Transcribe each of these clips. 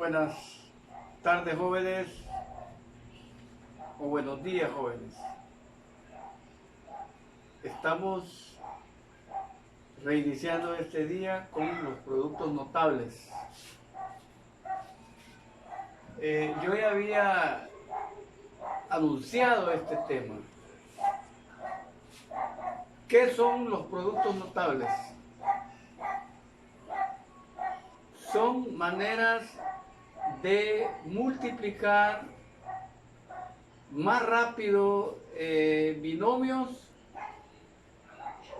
Buenas tardes, jóvenes, o buenos días, jóvenes. Estamos reiniciando este día con los productos notables. Yo ya había anunciado este tema. ¿Qué son los productos notables? Son maneras de multiplicar más rápido binomios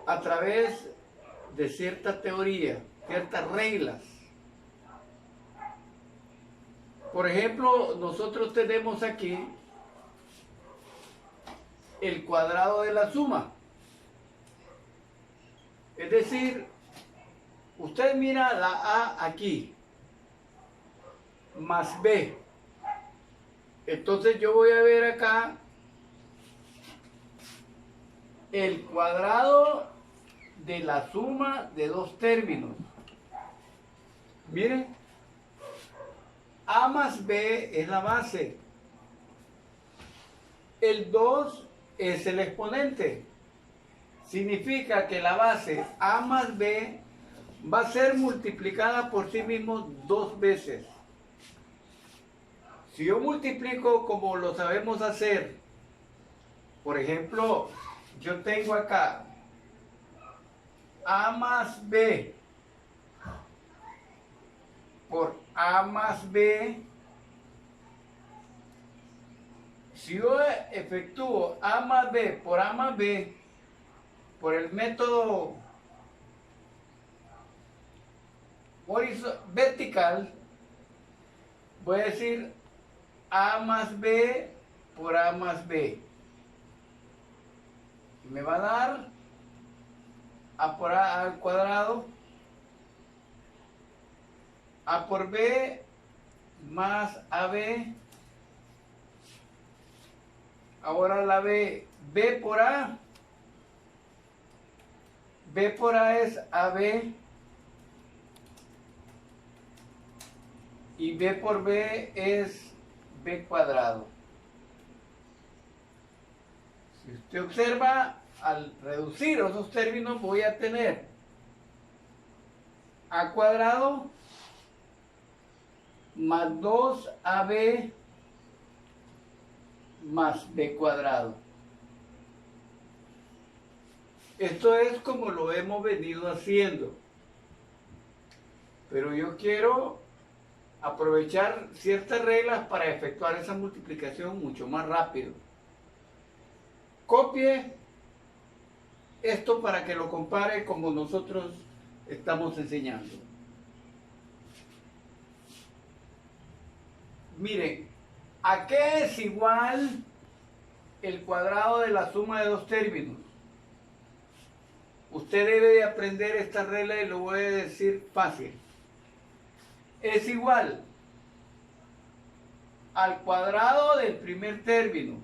a través de cierta teoría, ciertas reglas. Por ejemplo, nosotros tenemos aquí el cuadrado de la suma. Es decir, usted mira la A aquí, más B. Entonces yo voy a ver acá el cuadrado de la suma de dos términos. Miren, A más B es la base. El 2 es el exponente. Significa que la base A más B va a ser multiplicada por sí mismo dos veces. Si yo multiplico como lo sabemos hacer, por ejemplo, yo tengo acá A más B por A más B. Si yo efectúo A más B por A más B, por el método vertical, voy a decir A más B por A más B. Y me va a dar A por A al cuadrado, A por B más AB. Ahora la B, B por A es AB. Y B por B es B cuadrado. Si usted observa, al reducir esos términos voy a tener A cuadrado más 2AB más B cuadrado. Esto es como lo hemos venido haciendo. Pero yo quiero aprovechar ciertas reglas para efectuar esa multiplicación mucho más rápido. Copie esto para que lo compare como nosotros estamos enseñando. Miren, ¿a qué es igual el cuadrado de la suma de dos términos? Usted debe de aprender esta regla y lo voy a decir fácil. Es igual al cuadrado del primer término.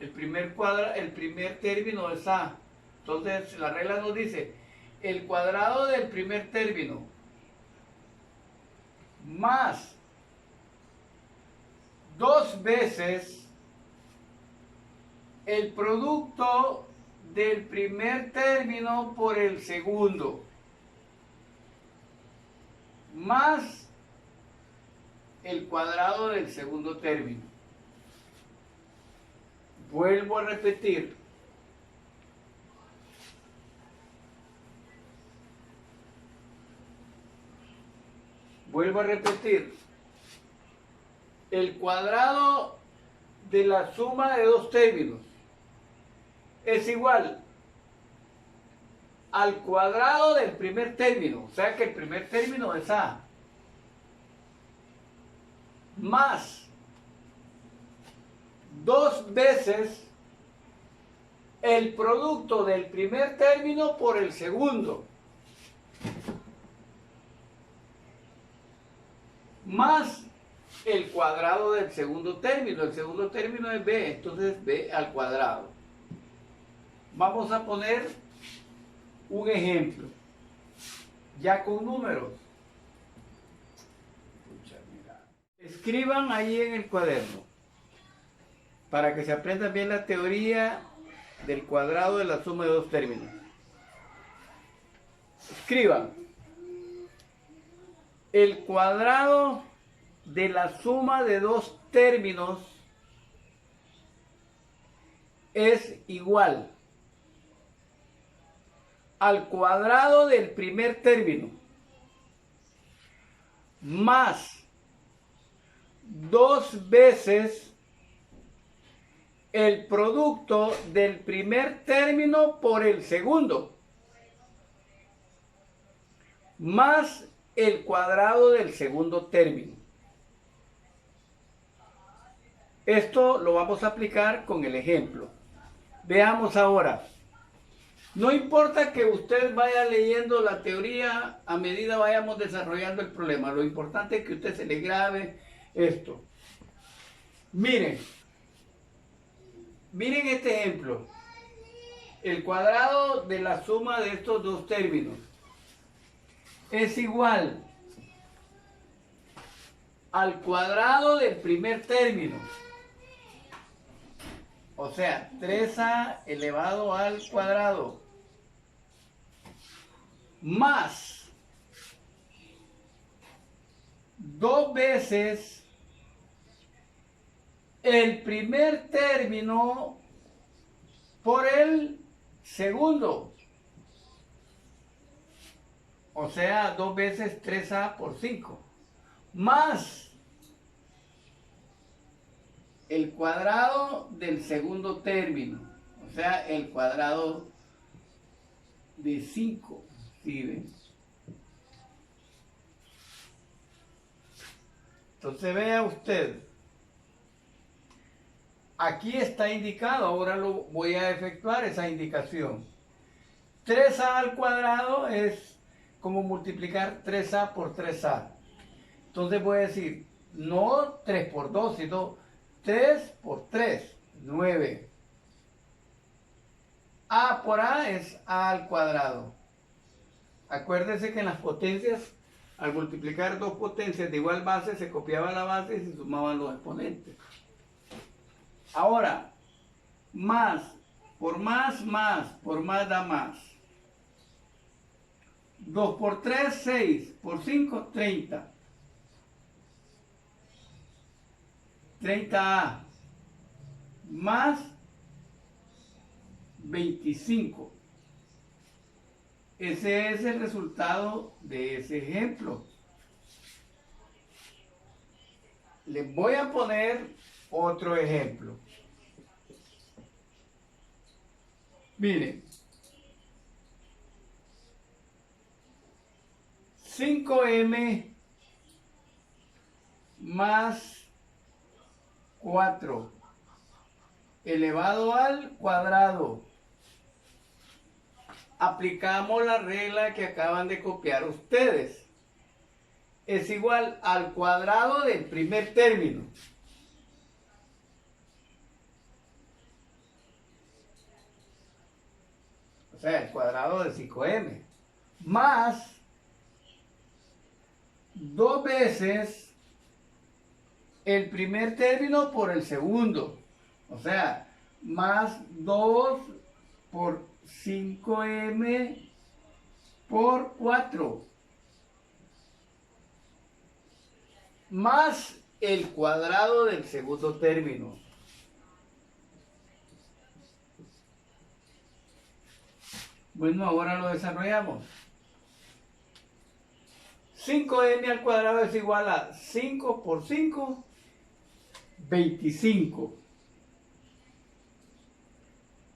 El primer término es A. Entonces la regla nos dice el cuadrado del primer término más dos veces el producto del primer término por el segundo, más el cuadrado del segundo término. Vuelvo a repetir. El cuadrado de la suma de dos términos es igual al cuadrado del primer término, o sea que el primer término es A, más dos veces el producto del primer término por el segundo, más el cuadrado del segundo término. El segundo término es B, entonces B al cuadrado. Vamos a poner un ejemplo, ya con números. Escriban ahí en el cuaderno para que se aprenda bien la teoría del cuadrado de la suma de dos términos. Escriban: el cuadrado de la suma de dos términos es igual al cuadrado del primer término más 2 veces el producto del primer término por el segundo, más el cuadrado del segundo término. Esto lo vamos a aplicar con el ejemplo. Veamos ahora. No importa que usted vaya leyendo la teoría a medida vayamos desarrollando el problema. Lo importante es que usted se le grabe esto. Miren este ejemplo. El cuadrado de la suma de estos dos términos es igual al cuadrado del primer término. O sea, 3a elevado al cuadrado más 2 veces el primer término por el segundo. O sea, 2 veces 3a por 5. Más el cuadrado del segundo término, o sea, el cuadrado de 5, ¿sí ven? Entonces vea usted, aquí está indicado, ahora lo voy a efectuar esa indicación. 3a al cuadrado es como multiplicar 3a por 3a. Entonces voy a decir, no 3 por 2, sino 3 por 3, 9. A por A es A al cuadrado. Acuérdense que en las potencias, al multiplicar dos potencias de igual base, se copiaba la base y se sumaban los exponentes. Ahora, más por más da más. 2 por 3, 6. Por 5, 30. 30a más 25. Ese es el resultado de ese ejemplo. Les voy a poner otro ejemplo. Miren. 5m más 4 elevado al cuadrado. Aplicamos la regla que acaban de copiar ustedes. Es igual al cuadrado del primer término. O sea, el cuadrado de 5m. Más 2 veces el primer término por el segundo. O sea, más 2 por 5m por 4. Más el cuadrado del segundo término. Bueno, ahora lo desarrollamos. 5m al cuadrado es igual a 5 por 5, 25.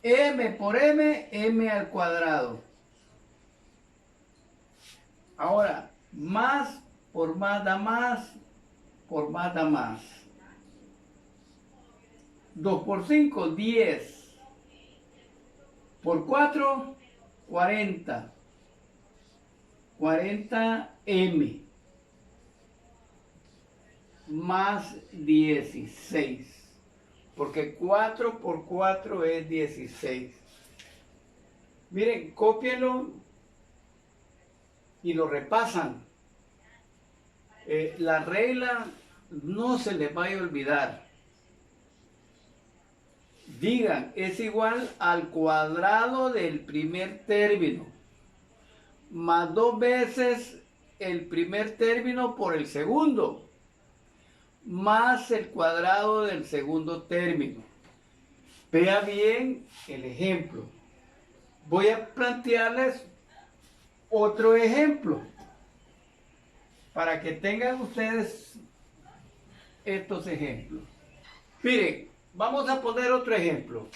M por m, m al cuadrado. Ahora, más por más da más, por más da más. 2 por 5, 10. Por 4, 40. 40m más 16, porque 4 por 4 es 16. Miren, cópienlo y lo repasan. La regla no se les vaya a olvidar. Digan, es igual al cuadrado del primer término, más 2 veces el primer término por el segundo, más el cuadrado del segundo término. Vea bien el ejemplo. Voy a plantearles otro ejemplo para que tengan ustedes estos ejemplos. Miren, vamos a poner otro ejemplo.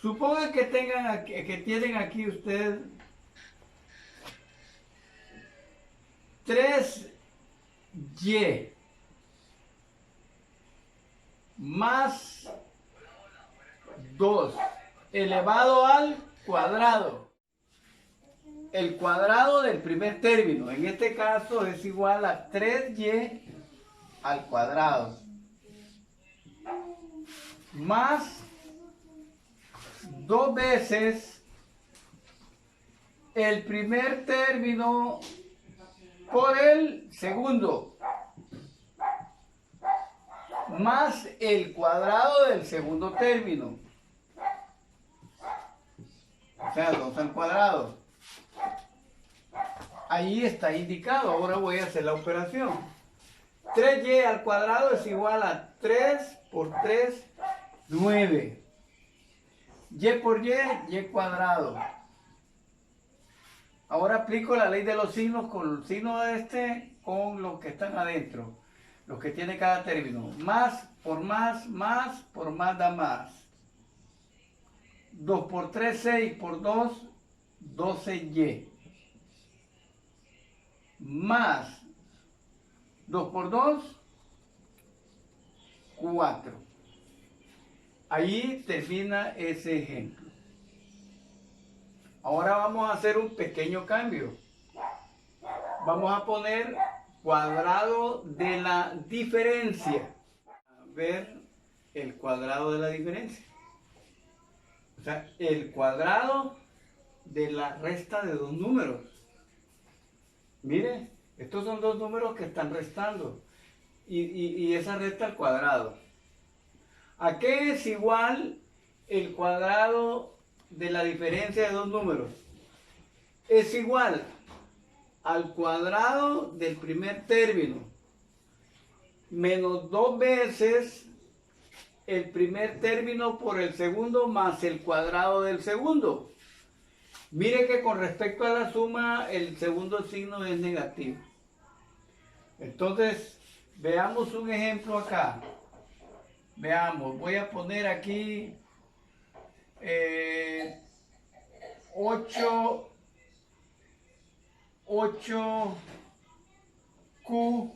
Supongan que tienen aquí ustedes 3y más 2 elevado al cuadrado. El cuadrado del primer término, en este caso, es igual a 3y al cuadrado más 2 veces el primer término por el segundo más el cuadrado del segundo término, o sea, 2 al cuadrado. Ahí está indicado. Ahora voy a hacer la operación. 3y al cuadrado es igual a 3 por 3, 9. Y por y cuadrado. Ahora aplico la ley de los signos con el signo con los que están adentro, los que tiene cada término. Más por más da más. 2 por 3, 6 por 2, 12y. Más 2 por 2, 4. Ahí termina ese ejemplo. Ahora vamos a hacer un pequeño cambio. Vamos a poner cuadrado de la diferencia. A ver el cuadrado de la diferencia. O sea, el cuadrado de la resta de dos números. Mire, estos son dos números que están restando. Y esa resta al cuadrado. ¿A qué es igual el cuadrado de la diferencia de dos números? Es igual al cuadrado del primer término menos 2 veces el primer término por el segundo más el cuadrado del segundo. Mire que con respecto a la suma el segundo signo es negativo. Entonces veamos un ejemplo acá. Veamos, voy a poner aquí 8q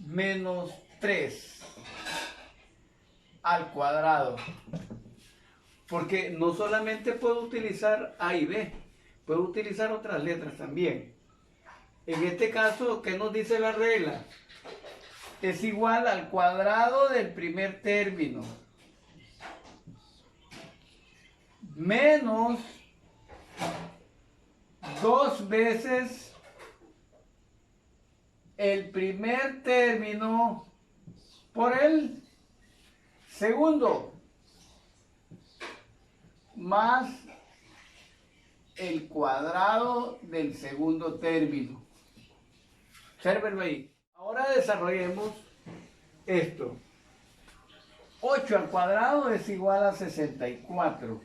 menos 3 al cuadrado. Porque no solamente puedo utilizar A y B, puedo utilizar otras letras también. En este caso, ¿qué nos dice la regla? Es igual al cuadrado del primer término menos 2 veces el primer término por el segundo más el cuadrado del segundo término. Obsérvenlo ahí. Ahora desarrollemos esto. 8 al cuadrado es igual a 64.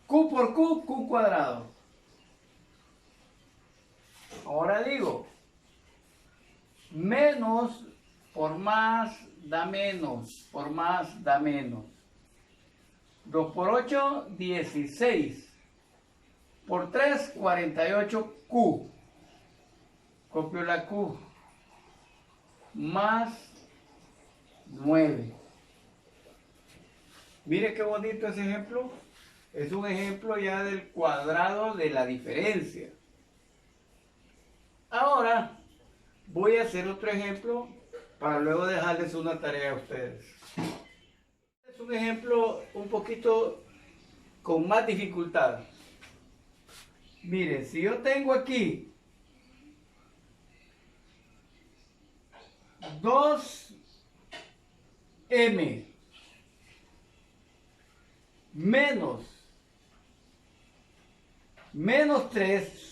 Q por Q, Q cuadrado. Ahora digo, menos por más da menos, por más da menos. 2 por 8, 16. Por 3, 48Q. Copio la Q. Más 9. Mire qué bonito ese ejemplo. Es un ejemplo ya del cuadrado de la diferencia. Ahora voy a hacer otro ejemplo para luego dejarles una tarea a ustedes. Es un ejemplo un poquito con más dificultad. Miren, si yo tengo aquí 2m menos 3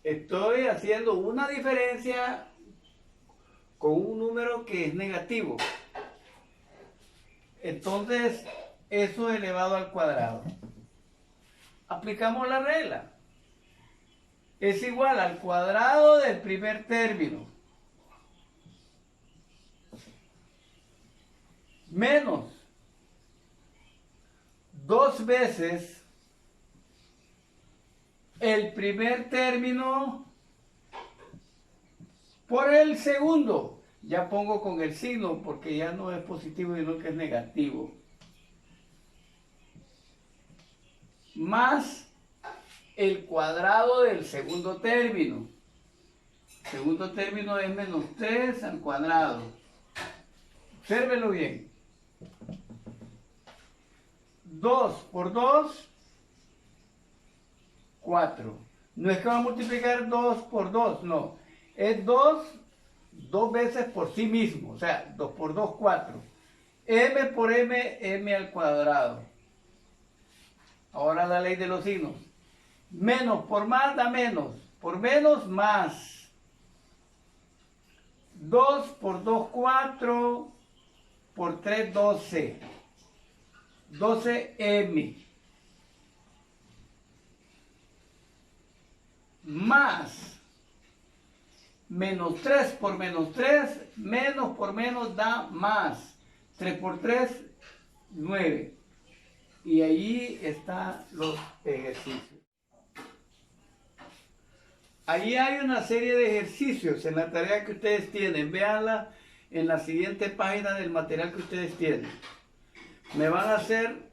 estoy haciendo una diferencia con un número que es negativo. Entonces, eso elevado al cuadrado. Aplicamos la regla. Es igual al cuadrado del primer término. Menos 2 veces el primer término por el segundo. Ya pongo con el signo porque ya no es positivo sino que es negativo. Más el cuadrado del segundo término. El segundo término es menos 3 al cuadrado. Obsérvelo bien. 2 por 2, 4. No es que va a multiplicar 2 por 2, no. Es 2 veces por sí mismo. O sea, 2 por 2, 4. M por M, M al cuadrado. Ahora la ley de los signos. Menos por más da menos. Por menos, más. 2 por 2, 4. Por 3, 12. 12m. Más. Menos 3 por menos 3. Menos por menos da más. 3 por 3, 9. Y ahí están los ejercicios. Ahí hay una serie de ejercicios en la tarea que ustedes tienen. Véanla en la siguiente página del material que ustedes tienen. Me van a hacer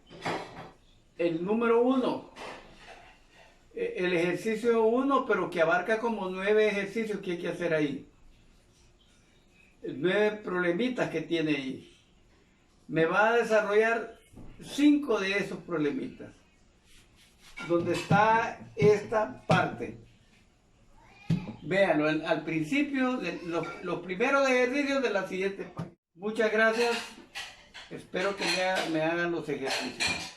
el número 1. El ejercicio 1, pero que abarca como 9 ejercicios que hay que hacer ahí. 9 problemitas que tiene ahí. Me va a desarrollar 5 de esos problemitas. Donde está esta parte. Véanlo al principio, de los primeros ejercicios de la siguiente página. Muchas gracias. Espero que me hagan los ejercicios.